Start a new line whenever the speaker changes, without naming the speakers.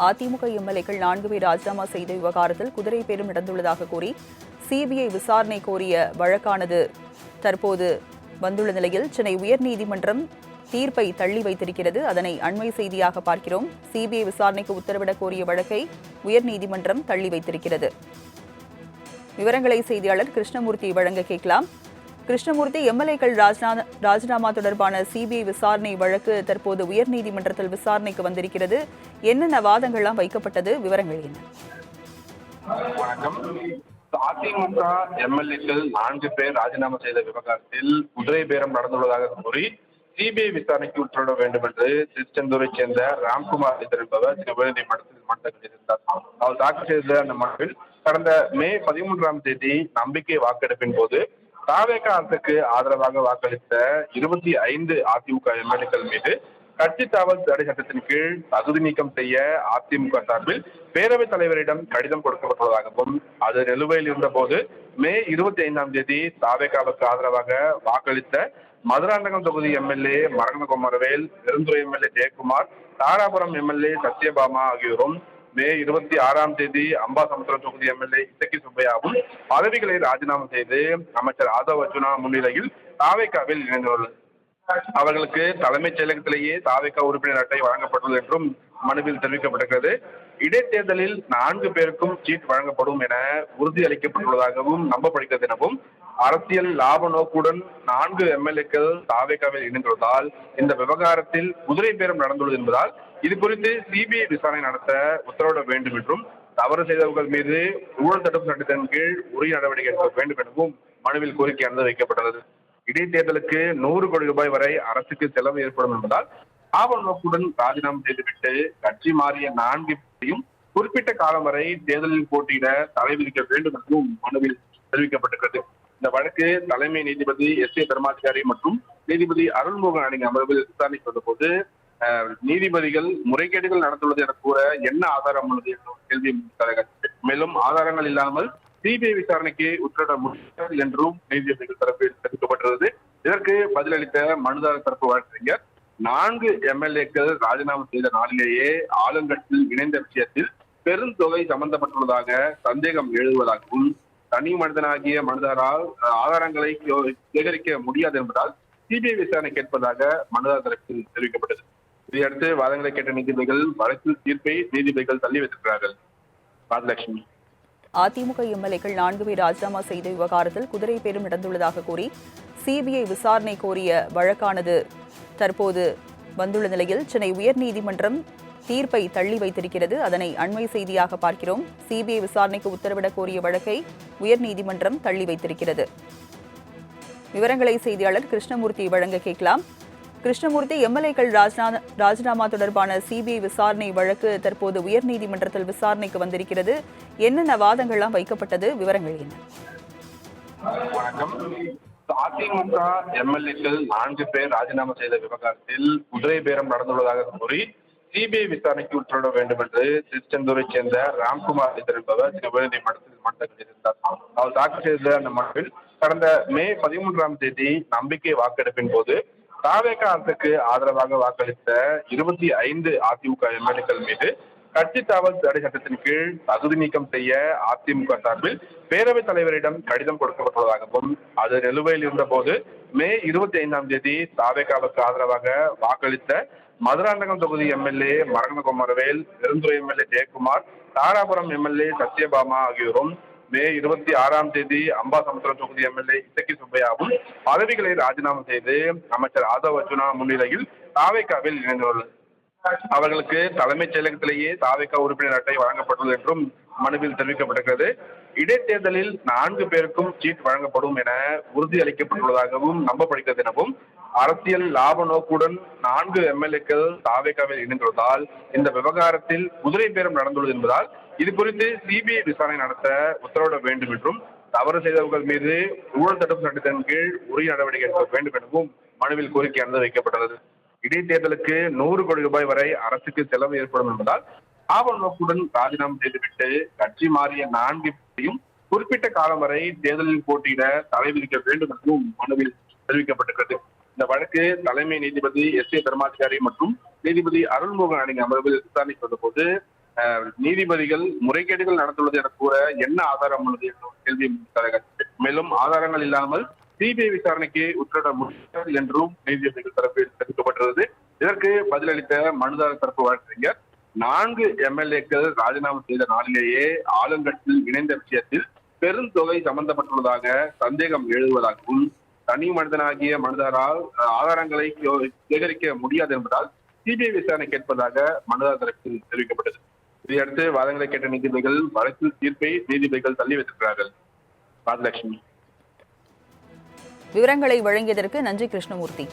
அதிமுக எம்எல்ஏக்கள் 4 பேர் ராஜினாமா செய்த விவகாரத்தில் குதிரை பேரம் நடந்துள்ளதாக கூறி சிபிஐ விசாரணை கோரிய வழக்கானது தற்போது வந்துள்ள நிலையில் சென்னை உயர்நீதிமன்றம் தீர்ப்பை தள்ளி வைத்திருக்கிறது. அதனை அண்மை செய்தியாக பார்க்கிறோம். சிபிஐ விசாரணைக்கு உத்தரவிடக் கோரிய வழக்கை உயர்நீதிமன்றம் தள்ளி வைத்திருக்கிறது. விவரங்களை செய்தியாளர் கிருஷ்ணமூர்த்தி வழங்க கேட்கலாம். கிருஷ்ணமூர்த்தி, எம்எல்ஏக்கள் ராஜினாமா தொடர்பான சிபிஐ விசாரணை வழக்கு தற்போது உயர்நீதிமன்றத்தில் விசாரணைக்கு வந்திருக்கிறது. என்னென்ன வாதங்கள்லாம் வைக்கப்பட்டது? விவரங்கள் என்ன?
வணக்கம். அதிமுக எம்எல்ஏக்கள் 4 பேர் ராஜினாமா செய்த விவகாரத்தில் குதிரை பேரம் நடந்துள்ளதாக கூறி சிபிஐ விசாரணைக்கு உத்தரவிட வேண்டும் என்று திருச்செந்தூரை சேர்ந்த ராம்குமார் என்பவர் உயர்நீதிமன்றத்தில் மனு இருந்தார். அவர் தாக்கல் செய்த அந்த மனுவில் கடந்த மே 13ஆம் தேதி நம்பிக்கை வாக்கெடுப்பின் போது தாவேக அரசுக்கு ஆதரவாக வாக்களித்த 25 அதிமுக எம்எல்ஏக்கள் மீது கட்சி தாவல் தடை சட்டத்தின் கீழ் தகுதி நீக்கம் செய்ய அதிமுக சார்பில் பேரவைத் தலைவரிடம் கடிதம் கொடுக்கப்பட்டுள்ளதாகவும், அது நிலுவையில் இருந்த போது மே 25ஆம் தேதி தாவேகாவுக்கு ஆதரவாக வாக்களித்த மதுராந்தகம் தொகுதி MLA Maragathakumaravel, Perundurai MLA Jayakumar, Dharapuram MLA Sathyabama ஆகியோரும் மே 26ஆம் தேதி அம்பாசமுத்திரம் தொகுதி எம்எல்ஏ இசக்கி சுப்பையாவும் பதவிகளை ராஜினாமா செய்து அமைச்சர் ஆதவ் அர்ஜுனா முன்னிலையில் தாவேகாவில் இணைந்துள்ளது. அவர்களுக்கு தலைமைச் செயலகத்திலேயே தாவேகா உறுப்பினர் அட்டை வழங்கப்பட்டுள்ளது என்றும் மனுவில் தெரிவிக்கப்பட்டிருக்கிறது. இடைத்தேர்தலில் 4 பேருக்கும் சீட் வழங்கப்படும் என உறுதியளிக்கப்பட்டுள்ளதாகவும் நம்பப்படுகிறது எனவும், அரசியல் லாப நோக்குடன் 4 எம்எல்ஏக்கள் தாவேகாவில் இணைந்துள்ளதால் இந்த விவகாரத்தில் குதிரை பேரம் நடந்துள்ளது என்பதால் இது குறித்து சிபிஐ விசாரணை நடத்த உத்தரவிட வேண்டும் என்றும், தவறு செய்தவர்கள் மீது ஊழல் தடுப்பு சட்டத்தின் கீழ் உரிய நடவடிக்கை எடுக்க வேண்டும் எனவும் மனுவில் கோரிக்கையானது வைக்கப்பட்டுள்ளது. இடைத்தேர்தலுக்கு 100 கோடி ரூபாய் வரை அரசுக்கு செலவு ஏற்படும் என்பதால் ஆவண நோக்குடன் ராஜினாமா செய்துவிட்டு கட்சி மாறிய 4 பேரையும் குறிப்பிட்ட காலம் வரை தேர்தலில் போட்டியிட தடை விதிக்க வேண்டும் எனவும் மனுவில் தெரிவிக்கப்பட்டிருக்கிறது. இந்த வழக்கு தலைமை நீதிபதி எஸ் ஏ தர்மாதிகாரி மற்றும் நீதிபதி அருள்மோகன் அடங்கிய அமர்வில் விசாரணைக்கு வந்தபோது நீதிபதிகள் முறைகேடுகள் நடந்துள்ளது என கூற என்ன ஆதாரம் உள்ளது என்ற கேள்வி முன்வைத்தார்கள். மேலும் ஆதாரங்கள் இல்லாமல் சிபிஐ விசாரணைக்கு உத்தரவிட முடியாது என்றும் நீதிபதிகள் தரப்பில் தெரிவிக்கப்பட்டுள்ளது. இதற்கு பதிலளித்த மனுதாரர் தரப்பு வழக்கறிஞர் 4 எம்எல்ஏக்கள் ராஜினாமா செய்த நாளிலேயே ஆளுங்கட்சியில் இணைந்த விஷயத்தில் பெருந்தொகை சம்பந்தப்பட்டுள்ளதாக சந்தேகம் எழுதுவதாகவும், தனி மனிதனாகிய மனுதாரால் ஆதாரங்களை சேகரிக்க முடியாது என்பதால் சிபிஐ விசாரணை கேட்பதாக மனுதாரர் தரப்பில் தெரிவிக்கப்பட்டது. இதையடுத்து வாதங்களை கேட்ட நீதிபதிகள் வழக்கில் தீர்ப்பை நீதிபதிகள் தள்ளி வைத்திருக்கிறார்கள். ராஜலட்சுமி.
அதிமுக எம்எல்ஏக்கள் 4 பேர் ராஜினாமா செய்த விவகாரத்தில் குதிரை பேரம் நடந்துள்ளதாக கூறி சிபிஐ விசாரணை கோரிய வழக்கானது தற்போது வந்துள்ள நிலையில் சென்னை உயர்நீதிமன்றம் தீர்ப்பை தள்ளி வைத்திருக்கிறது. அதனை அண்மை செய்தியாக பார்க்கிறோம். சிபிஐ விசாரணைக்கு உத்தரவிடக் கோரிய வழக்கை உயர்நீதிமன்றம் தள்ளி வைத்திருக்கிறது. விவரங்களை செய்தியாளர் கிருஷ்ணமூர்த்தி வழங்க கேட்கலாம். கிருஷ்ணமூர்த்தி, எம்எல்ஏக்கள் ராஜினாமா தொடர்பான சிபிஐ விசாரணை வழக்கு தற்போது உயர்நீதிமன்றத்தில் விசாரணைக்கு வந்திருக்கிறது. என்னென்ன வாதங்கள்லாம் வைக்கப்பட்டது? விவரங்கள் என்ன?
வணக்கம். அதிமுக எம்எல்ஏக்கள் 4 பேர் ராஜினாமா செய்த விவகாரத்தில் குதிரை பேரம் நடந்துள்ளதாக கூறி சிபிஐ விசாரணைக்கு உத்தரவிட வேண்டும் என்று திருச்செந்தூரை சேர்ந்த ராம்குமார் என்பவர் உயர்நீதிமன்றத்தில் மனு இருந்தார். அவர் தாக்கல் செய்த அந்த மனுவில் கடந்த மே 13ஆம் தேதி நம்பிக்கை வாக்கெடுப்பின் போது தாவேக அரசுக்கு ஆதரவாக வாக்களித்த 25 அதிமுக எம்எல்ஏக்கள் மீது கட்சி தாவல் தடை சட்டத்தின் கீழ் தகுதி நீக்கம் செய்ய அதிமுக சார்பில் பேரவைத் தலைவரிடம் கடிதம் கொடுக்கப்பட்டுள்ளதாகவும், அது நிலுவையில் இருந்த போது மே 25ஆம் தேதி தாவேகாவுக்கு ஆதரவாக வாக்களித்த மதுராந்தகம் தொகுதி MLA Maragathakumaravel, Perundurai MLA Jayakumar, Dharapuram MLA Sathyabama ஆகியோரும் மே 26ஆம் தேதி அம்பாசமுத்திரம் தொகுதி எம்எல்ஏ இசக்கி சுப்பையாவும் பதவிகளை ராஜினாமா செய்து அமைச்சர் ஆதவ் அர்ஜுனா முன்னிலையில் தாவேகாவில் இணைந்துள்ளது. அவர்களுக்கு தலைமைச் செயலகத்திலேயே தாவேகா உறுப்பினர் அட்டை வழங்கப்பட்டுள்ளது என்றும் மனுவில் தெரிவிக்கப்பட்டிருக்கிறது. இடைத்தேர்தலில் 4 பேருக்கும் சீட் வழங்கப்படும் என உறுதியளிக்கப்பட்டுள்ளதாகவும் நம்பப்படுகிறது எனவும், அரசியல் லாப நோக்குடன் 4 எம்எல்ஏக்கள் தாவேகாவில் இணைந்துள்ளதால் இந்த விவகாரத்தில் குதிரை பேரம் நடந்துள்ளது என்பதால் இது குறித்து சிபிஐ விசாரணை நடத்த உத்தரவிட வேண்டும் என்றும், தவறு செய்தவர்கள் மீது ஊழல் தடுப்பு சட்டத்தின் கீழ் உரிய நடவடிக்கை எடுக்க வேண்டும் எனவும் மனுவில் கோரிக்கையானது வைக்கப்பட்டுள்ளது. இடைத்தேர்தலுக்கு 100 கோடி ரூபாய் வரை அரசுக்கு செலவு ஏற்படும் என்பதால் ஆவண நோக்குடன் ராஜினாமா செய்துவிட்டு கட்சி மாறிய 4 பேரையும் குறிப்பிட்ட காலம் வரை தேர்தலில் போட்டியிட தடை விதிக்க வேண்டும் எனவும் மனுவில் தெரிவிக்கப்பட்டிருக்கிறது. இந்த வழக்கு தலைமை நீதிபதி எஸ் ஏ தர்மாதிகாரி மற்றும் நீதிபதி அருள்மோகன் அடங்கிய அமர்வில் விசாரணைக்கு வந்தபோது நீதிபதிகள் முறைகேடுகள் நடந்துள்ளது என கூற என்ன ஆதாரம் உள்ளது என்ற ஒரு கேள்வி முன்வைத்தார்கள். மேலும் ஆதாரங்கள் இல்லாமல் சிபிஐ விசாரணைக்கு உத்தரவிட முடியாது என்றும் நீதிபதிகள் தரப்பில் தெரிவிக்கப்பட்டுள்ளது. இதற்கு பதிலளித்த மனுதாரர் தரப்பு வழக்கறிஞர் 4 எம்எல்ஏக்கள் ராஜினாமா செய்த நாளிலேயே ஆளுங்கட்சியில் இணைந்த விஷயத்தில் பெருந்தொகை சம்பந்தப்பட்டுள்ளதாக சந்தேகம் எழுதுவதாகவும் தனி மனிதனாகிய மனுதாரால் ஆதாரங்களை சேகரிக்க முடியாது என்பதால் சிபிஐ விசாரணை கேட்பதாக மனுதாரர் தரப்பில் தெரிவிக்கப்பட்டது. இதையடுத்து வாதங்களை கேட்ட நீதிபதிகள் வழக்கில் தீர்ப்பை நீதிபதிகள் தள்ளி வைத்திருக்கிறார்கள். ராஜலட்சுமி.
விவரங்களை வழங்கியதற்கு நன்றி கிருஷ்ணமூர்த்தி.